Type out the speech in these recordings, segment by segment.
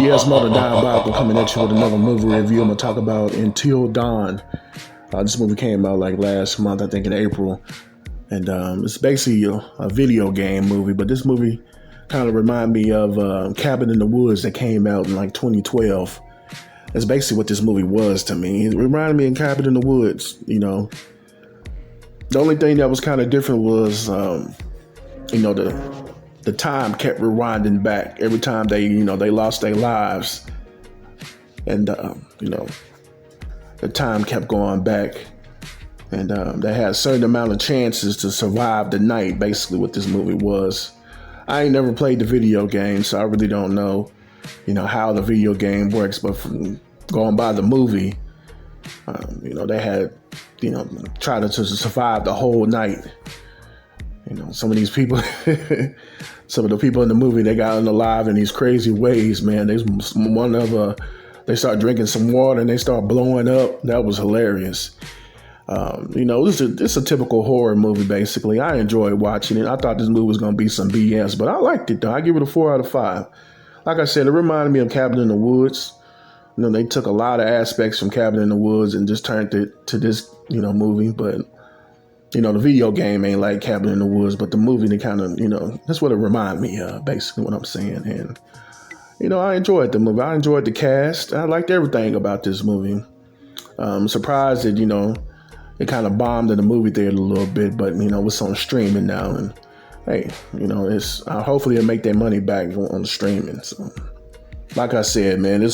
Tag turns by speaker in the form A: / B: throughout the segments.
A: Yes, Mother Diabolical coming at you with another movie review. I'm going to talk about Until Dawn. This movie came out like last month, I think in April. And it's basically a video game movie, but this movie kind of reminded me of Cabin in the Woods that came out in like 2012. That's basically what this movie was to me. It reminded me of Cabin in the Woods, you know. The only thing that was kind of different was, the time kept rewinding back every time they lost their lives. And, the time kept going back. And they had a certain amount of chances to survive the night, basically what this movie was. I ain't never played the video game, so I really don't know, how the video game works. But from going by the movie, they had, tried to survive the whole night. Some of these people, some of the people in the movie, they got unalive in these crazy ways, man. They start drinking some water and they start blowing up. That was hilarious. It's a typical horror movie, basically. I enjoyed watching it. I thought this movie was going to be some BS, but I liked it, though. I give it a 4 out of 5. Like I said, it reminded me of Cabin in the Woods. They took a lot of aspects from Cabin in the Woods and just turned it to this, movie. But, the video game ain't like Cabin in the Woods, but the movie, they kind of, that's what it reminded me of, basically what I'm saying. And, I enjoyed the movie. I enjoyed the cast. I liked everything about this movie. I'm surprised that, it kind of bombed in the movie theater a little bit, but, it's on streaming now. And, hey, it's hopefully it'll make their money back on the streaming. So, like I said, man,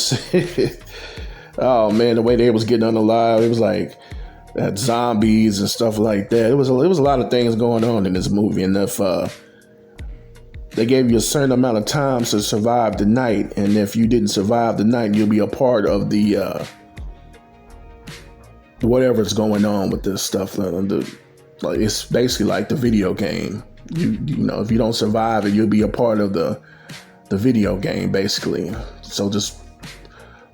A: oh, man, the way they was getting unalive, it was like zombies and stuff like that. It was a lot of things going on in this movie. And if they gave you a certain amount of time to survive the night, and if you didn't survive the night, you'll be a part of the whatever's going on with this stuff. It's basically like the video game. If you don't survive it, you'll be a part of the video game, basically. So just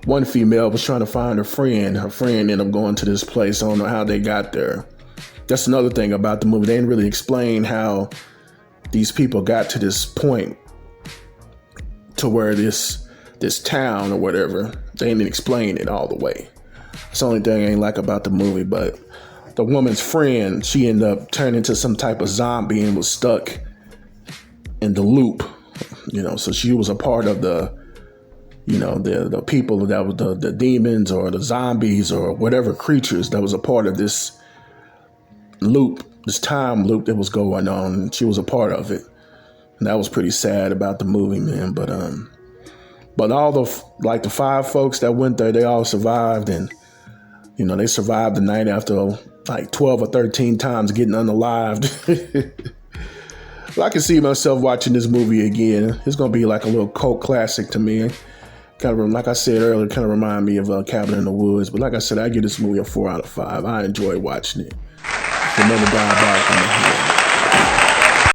A: one female was trying to find her friend. Her friend ended up going to this place. I don't know how they got there. That's another thing about the movie. They didn't really explain how these people got to this point to where this town or whatever. They didn't explain it all the way. That's the only thing I ain't like about the movie. But the woman's friend, she ended up turning into some type of zombie and was stuck in the loop. So she was a part of the people that was the demons or the zombies or whatever creatures that was a part of this loop, this time loop that was going on. And she was a part of it. And that was pretty sad about the movie, man. But all the 5 folks that went there, they all survived. And, they survived the night after like 12 or 13 times getting unalived. I can see myself watching this movie again. It's going to be like a little cult classic to me. Kind of, like I said earlier, kind of remind me of Cabin in the Woods. But like I said, I give this movie a 4 out of 5. I enjoy watching it. Remember Diabolical in the Head.